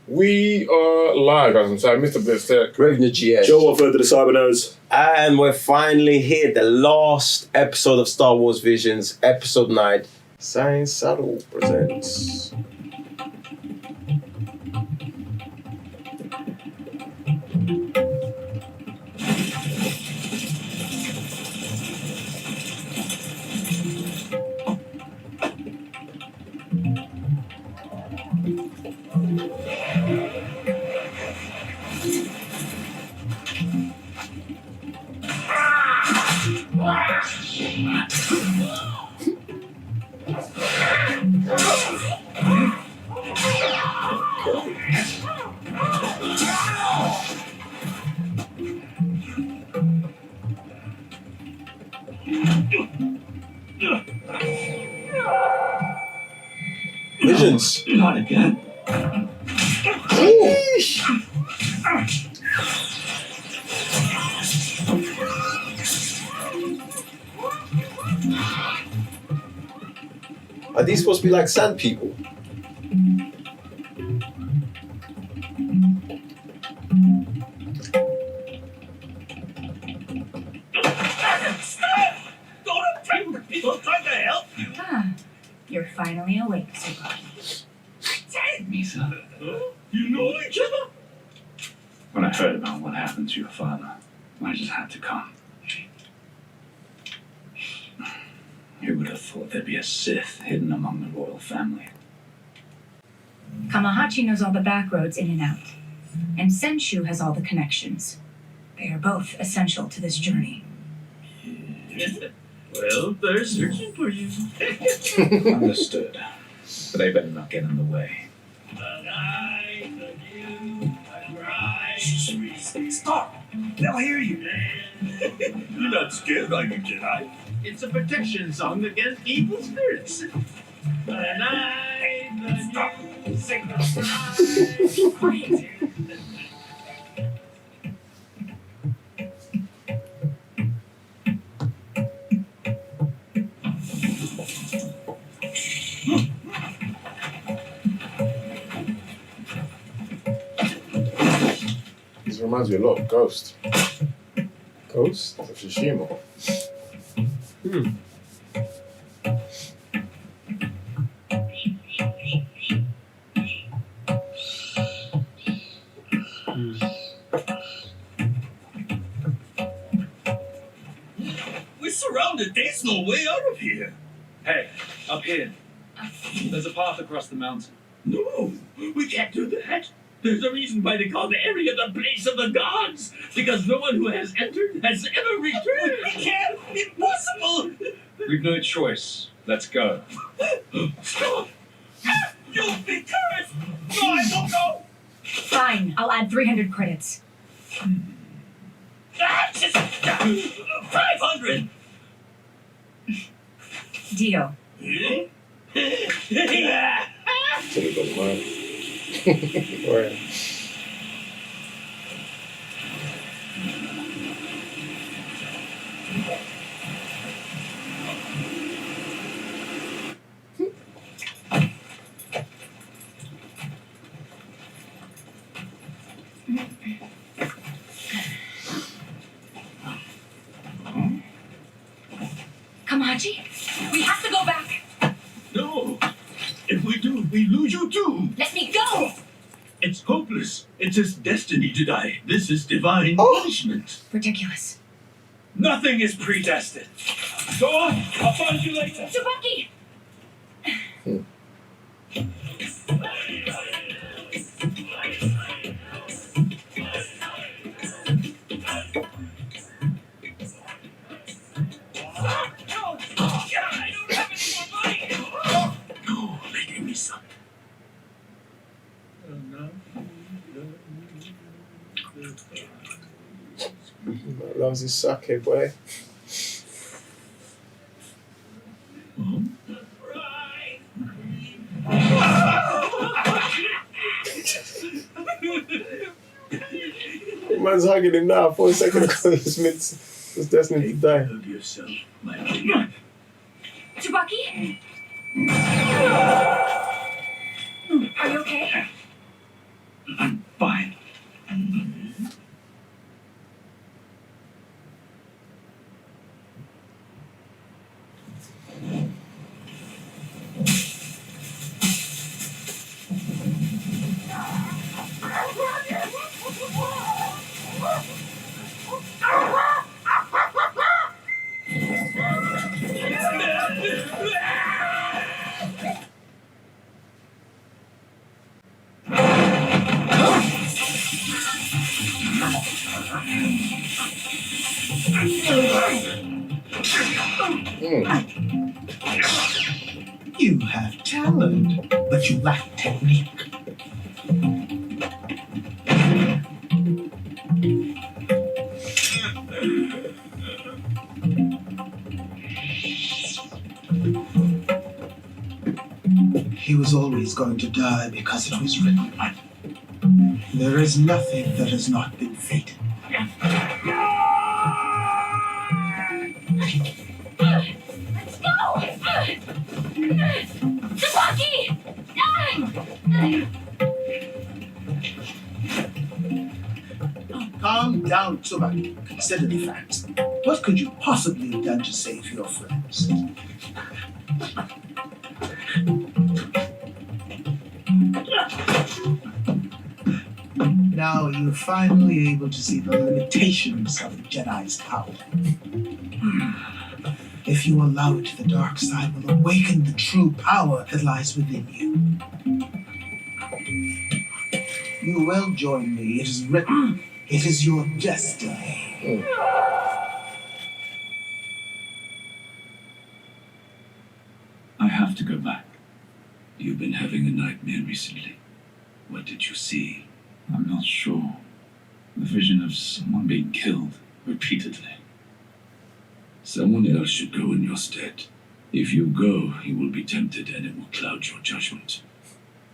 We are live, guys. I'm sorry, Mr. Blitztech. Revenue GS. Joe Watford to the Cybernose. And we're finally here, the last episode of Star Wars Visions, episode 9. Science Saddle presents. Visions. Not again. Are these supposed to be like sand people? Stop! Don't attack me! I'm trying to help you. Ah, you're finally awake, Tsubaki. Take me, son. You know each other? When I heard about what happened to your father, I just had to come. Who would have thought there'd be a Sith hidden among the royal family? Kamahachi knows all the back roads in and out, and Senshu has all the connections. They are both essential to this journey. Well, they're searching for you. Understood. But they better not get in the way. Stop! They'll hear you. You're not scared, are you, Jedi? It's a protection song against evil spirits. Stop! This reminds me a lot of Ghost. Ghost? Of Tsushima. We're surrounded. There's no way out of here. Hey, up here. There's a path across the mountain. No, we can't do that. There's a reason why they call the area the place of the gods. Because no one who has entered has ever returned. We can't. Impossible. We've no choice. Let's go. Stop. You'll be cursed. No, I won't go. Fine, I'll add 300 credits. Just 500. Deal. Typical man. Right. Kamahachi, we have to go back. No. If we do, we lose you too. Let me go. It's hopeless. It's his destiny to die. This is divine punishment. Ridiculous. Nothing is predestined. Go on. I'll find you later. Tsubaki! They gave me some. Loves his sake, boy. Man's hugging him now. 4 seconds ago, he was destined to die. Love yourself, my lady. Tsubaki? Are you okay? I'm fine. You have talent, but you lack technique. He was always going to die because it was written. There is nothing that has not been fated. Let's go! Tsubaki! Calm down, Tsubaki. Consider the facts. What could you possibly have done to save your friends? Now you're finally able to see the limitations of the Jedi's power. If you allow it, the dark side will awaken the true power that lies within you. You will join me. It is written. It is your destiny. I have to go back. You've been having a nightmare recently. What did you see? I'm not sure. The vision of someone being killed repeatedly. Someone else should go in your stead. If you go, you will be tempted and it will cloud your judgment.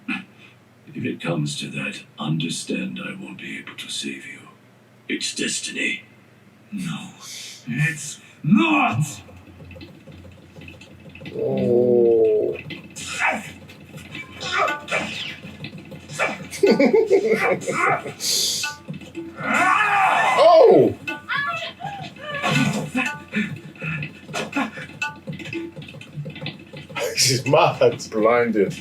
If it comes to that, understand I won't be able to save you. It's destiny. No, it's not! Oh. Oh! She's mad. Blinded.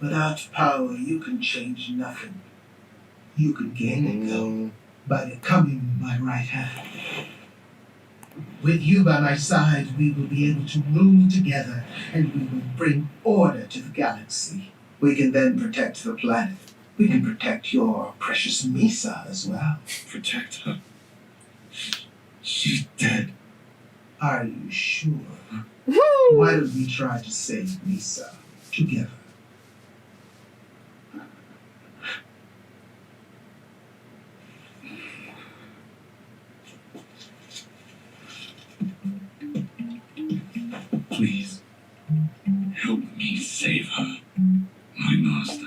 Without power, you can change nothing. You can gain it, though, by becoming my right hand. With you by my side, we will be able to rule together, and we will bring order to the galaxy. We can then protect the planet. We can protect your precious Misa as well. Protect her. She's dead. Are you sure? Why don't we try to save Misa together? Please, help me save her, my master.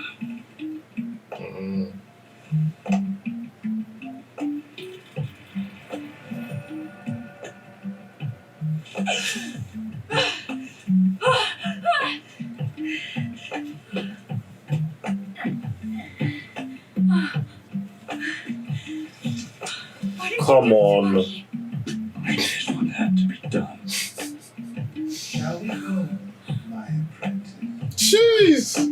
Come on. This one had to be done. Shall we go, my apprentice? Jeez!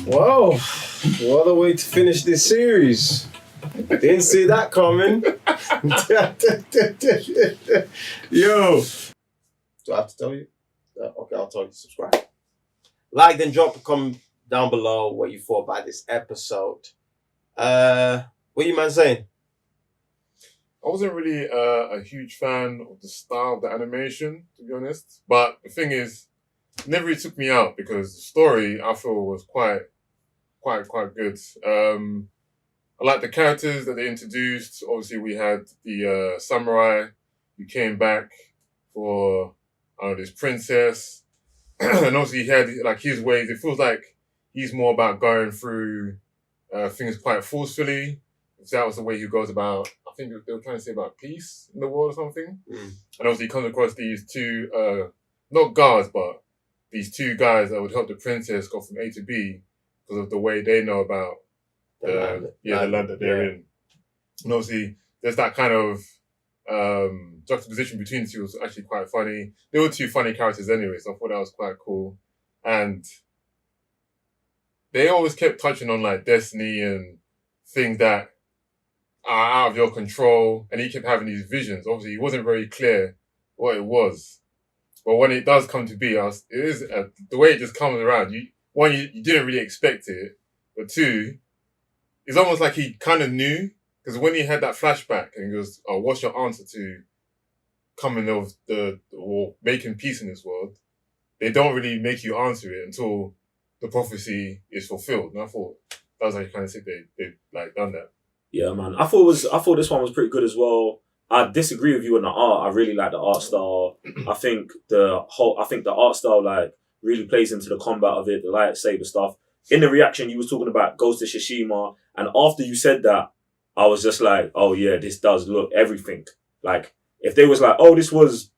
Wow, what a way to finish this series. Didn't see that coming. Yo. Do I have to tell you? Okay, I'll tell you to subscribe. Like, then drop a comment down below what you thought about this episode. What you man saying? I wasn't really a huge fan of the style of the animation, to be honest. But the thing is, it never really took me out because the story I feel was quite good. I like the characters that they introduced. Obviously, we had the samurai who came back for this princess, and obviously he had like his ways. It feels like he's more about going through things quite forcefully. If that was the way he goes about, I think they were trying to say about peace in the world or something. And obviously he comes across these two, not guards, but these two guys that would help the princess go from A to B because of the way they know about the land that they're in. And obviously there's that kind of juxtaposition between the two was actually quite funny. They were two funny characters anyway, so I thought that was quite cool. And they always kept touching on like destiny and things that are out of your control, and he kept having these visions. Obviously, it wasn't very clear what it was, but when it does come to be, the way it just comes around. You didn't really expect it, but two, it's almost like he kind of knew because when he had that flashback and he goes, "Oh, what's your answer to coming of or making peace in this world?" They don't really make you answer it until the prophecy is fulfilled. And I thought that was like kind of sick. They like done that. Yeah, man. I thought this one was pretty good as well. I disagree with you on the art. I really like the art style. I think the art style like really plays into the combat of it, the lightsaber stuff. In the reaction, you was talking about Ghost of Tsushima, and after you said that, I was just like, oh yeah, this does look everything. Like if they was like, oh, this was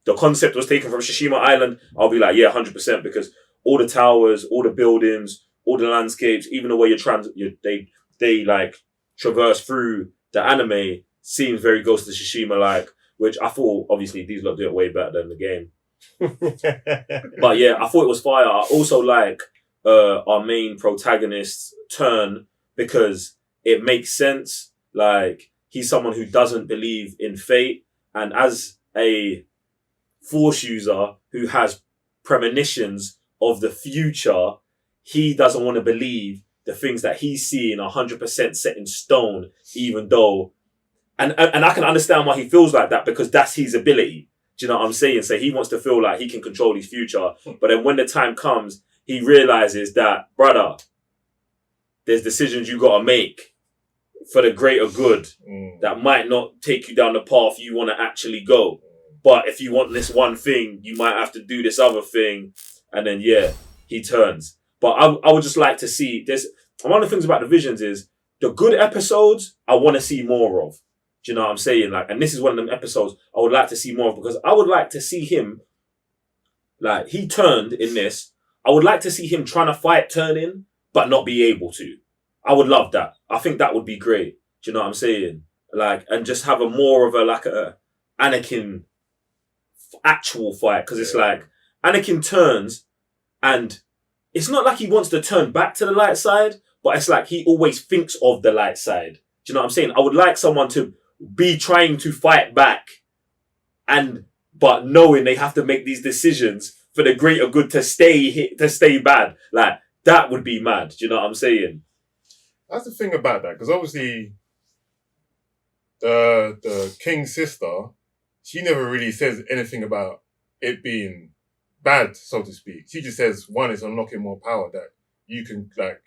the concept was taken from Tsushima Island, I'll be like, yeah, 100%, because all the towers, all the buildings, all the landscapes, even the way they like traverse through the anime seems very Ghost of Tsushima like, which I thought obviously these lot do it way better than the game. But yeah, I thought it was fire. I also like our main protagonist's turn because it makes sense. Like he's someone who doesn't believe in fate, and as a Force user who has premonitions of the future, he doesn't want to believe the things that he's seeing are 100% set in stone, even though, and I can understand why he feels like that because that's his ability. Do you know what I'm saying? So he wants to feel like he can control his future. But then when the time comes, he realizes that, brother, there's decisions you got to make for the greater good that might not take you down the path you want to actually go. But if you want this one thing, you might have to do this other thing. And then, yeah, he turns. But I would just like to see this. One of the things about the visions is the good episodes I want to see more of. Do you know what I'm saying? Like, and this is one of them episodes I would like to see more of because I would like to see him, like, he turned in this. I would like to see him trying to fight turning, but not be able to. I would love that. I think that would be great. Do you know what I'm saying? Like, and just have a more of a Anakin actual fight. Because it's like, Anakin turns and it's not like he wants to turn back to the light side, but it's like he always thinks of the light side. Do you know what I'm saying? I would like someone to be trying to fight back but knowing they have to make these decisions for the greater good to stay bad. Like, that would be mad. Do you know what I'm saying? That's the thing about that, because obviously the king's sister, she never really says anything about it being bad, so to speak. She just says, one, is unlocking more power that you can like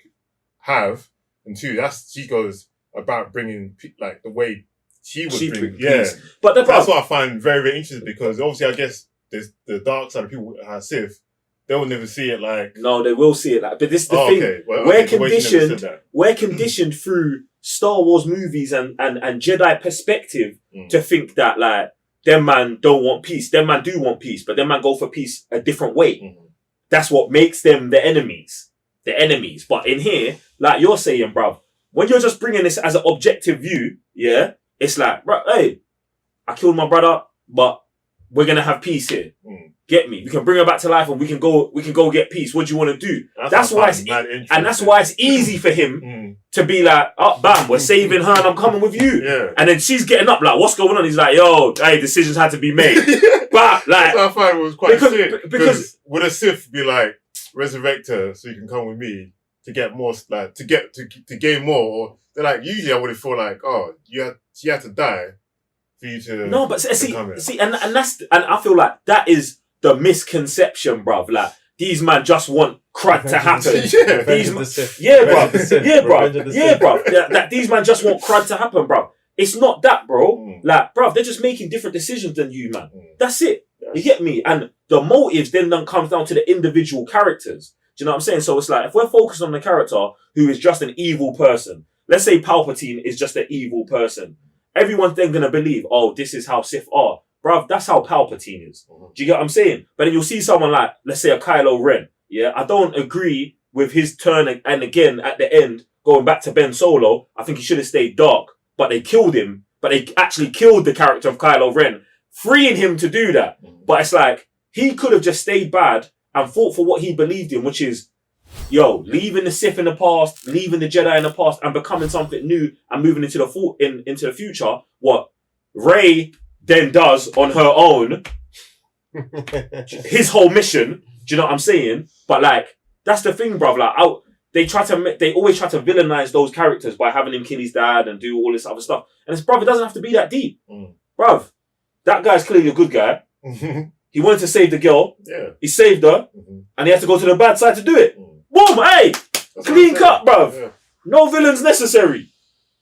have, and two, she goes about bringing like the way she would bring peace. But that's what I find very, very interesting, because obviously I guess there's the dark side of people who are Sith. They will never see it like... No, they will see it like... But this is the thing. Okay. Well, we're conditioned through Star Wars movies and Jedi perspective to think that, like, them man don't want peace. Them man do want peace, but them man go for peace a different way. That's what makes them the enemies. But in here, like you're saying, bruv, when you're just bringing this as an objective view, yeah, it's like, bro, hey, I killed my brother, but we're going to have peace here. Get me? We can bring her back to life, and we can go get peace. What do you want to do? That's why it's easy for him to be like, oh, bam, we're saving her, and I'm coming with you. Yeah. And then she's getting up, like, what's going on? He's like, yo, hey, decisions had to be made. But like, I find it was quite sick because would a Sith be like, resurrect her so you can come with me? to get more, like to gain more. Or they're like, usually I would have thought like, oh, she had to die for you to. No, but become it. see, and I feel like that is the misconception, bruv. Like these man just want crud to happen. That these man just want crud to happen, bruv. It's not that, bro. Like, bruv, they're just making different decisions than you, man. That's it. You get me? And the motives then comes down to the individual characters. Do you know what I'm saying? So it's like, if we're focused on the character who is just an evil person, let's say Palpatine is just an evil person, everyone's then going to believe, oh, this is how Sith are. Bruv, that's how Palpatine is. Do you get what I'm saying? But then you'll see someone like, let's say a Kylo Ren. Yeah, I don't agree with his turn, and again, at the end, going back to Ben Solo, I think he should have stayed dark. But they killed him. But they actually killed the character of Kylo Ren, freeing him to do that. But it's like, he could have just stayed bad and fought for what he believed in, which is, leaving the Sith in the past, leaving the Jedi in the past, and becoming something new and moving into the future. What Rey then does on her own, his whole mission. Do you know what I'm saying? But like, that's the thing, bruv. Like, they always try to villainize those characters by having him kill his dad and do all this other stuff. And it's, bruv, it doesn't have to be that deep. Bruv, that guy's clearly a good guy. He wanted to save the girl. Yeah. He saved her. And he had to go to the bad side to do it. Boom, hey! That's clean cut, bruv. Yeah. No villains necessary.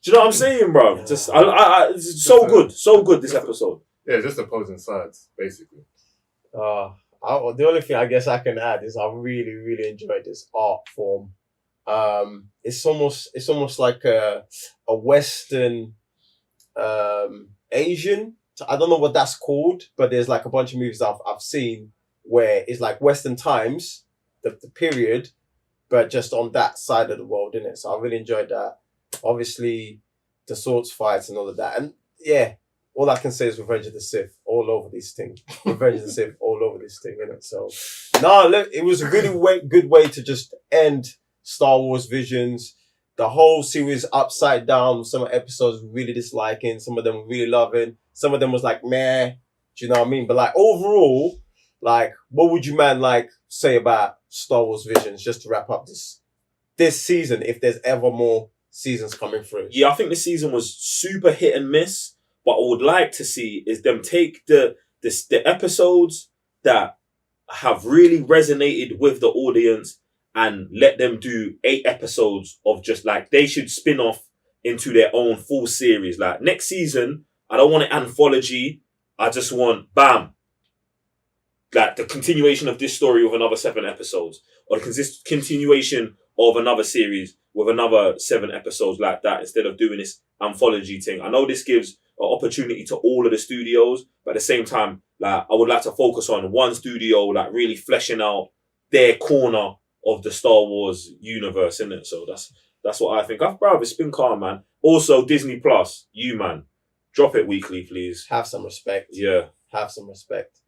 Do you know what I'm saying, bruv? Yeah. Just, it's so good. So good, this episode. Yeah, just opposing sides, basically. The only thing I guess I can add is I really, really enjoyed this art form. It's almost like a Western Asian. I don't know what that's called, but there's like a bunch of movies I've seen where it's like Western times, the period, but just on that side of the world, innit? So I really enjoyed that. Obviously, the swords fights and all of that, and yeah. All I can say is Revenge of the Sith all over this thing. Revenge of the Sith all over this thing, innit? So, no, look, it was a really good way to just end Star Wars Visions. The whole series upside down. Some episodes really disliking, some of them really loving. Some of them was like, meh. Do you know what I mean? But like, overall, like, what would you, man, like, say about Star Wars Visions just to wrap up this season, if there's ever more seasons coming through? Yeah, I think this season was super hit and miss. What I would like to see is them take the episodes that have really resonated with the audience and let them do 8 episodes of just like, they should spin off into their own full series. Like next season, I don't want an anthology. I just want, bam, like the continuation of this story with another 7 episodes, or the continuation of another series with another 7 episodes like that, instead of doing this anthology thing. I know this gives an opportunity to all of the studios, but at the same time, like, I would like to focus on one studio, like really fleshing out their corner of the Star Wars universe, innit? So that's what I think. Bro, it's been calm, man. Also, DisneyPlus, man, drop it weekly, please. Have some respect. Yeah. Have some respect.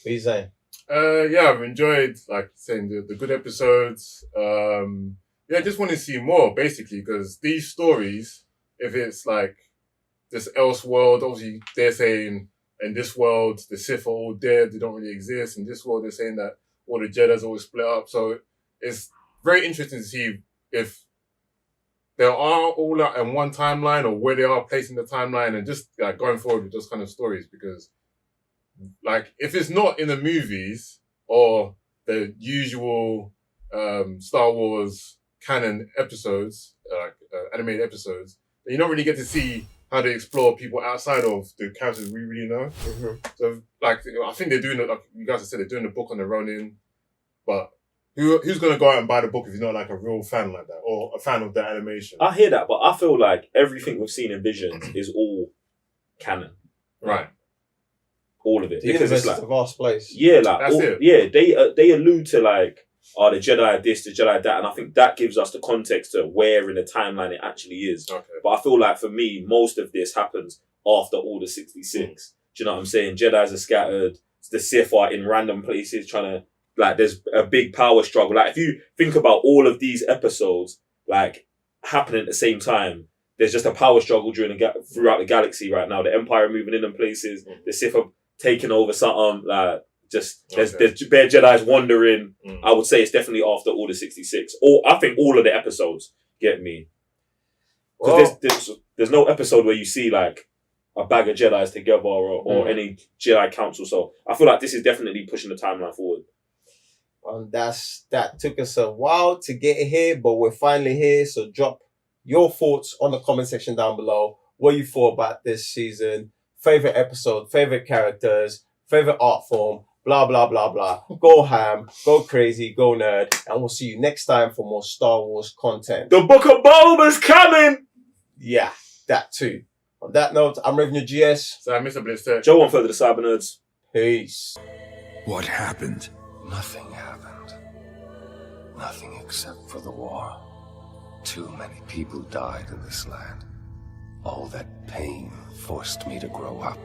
What are you saying? Yeah, I've enjoyed, like, saying the good episodes. Yeah, I just want to see more, basically, because these stories, if it's like this else world, obviously they're saying in this world the Sith are all dead, they don't really exist. In this world, they're saying that all the Jedi's always split up. So it's very interesting to see if they are all in one timeline, or where they are placed in the timeline, and just like going forward with those kind of stories. Because like, if it's not in the movies or the usual Star Wars canon episodes, animated episodes, then you don't really get to see how they explore people outside of the characters we really know. So, like, I think they're doing it, like you guys have said, they're doing the book on their own, but who's going to go out and buy the book if you're not like a real fan like that, or a fan of the animation? I hear that, but I feel like everything we've seen in Visions is all canon. Right. All of it. The universe is a vast place. Yeah, like, that's it. Yeah, they allude to like, the Jedi are this, the Jedi that, and I think that gives us the context to where in the timeline it actually is. Okay. But I feel like for me, most of this happens after Order 66. Do you know what I'm saying? Jedis are scattered, the Sith are in random places trying to, like, there's a big power struggle. Like, if you think about all of these episodes, like, happening at the same time, there's just a power struggle throughout the galaxy right now. The Empire moving in places, the Sith are taking over something, like, Just Okay. there's bare Jedi's wandering. Mm. I would say it's definitely after Order 66. Or I think all of the episodes get me. Because there's no episode where you see like a bag of Jedi's together or any Jedi council. So I feel like this is definitely pushing the timeline forward. That took us a while to get here, but we're finally here. So drop your thoughts on the comment section down below. What you thought about this season, favorite episode, favorite characters, favorite art form, blah, blah, blah, blah. Go ham, go crazy, go nerd. And we'll see you next time for more Star Wars content. The Book of Boba's coming! Yeah, that too. On that note, I'm Revenue GS. So, Mr. Blister. Joe on further the Cyber Nerds. Peace. What happened? Nothing happened. Nothing except for the war. Too many people died in this land. All that pain forced me to grow up.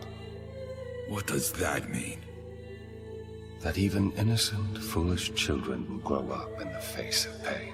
What does that mean? That even innocent, foolish children will grow up in the face of pain.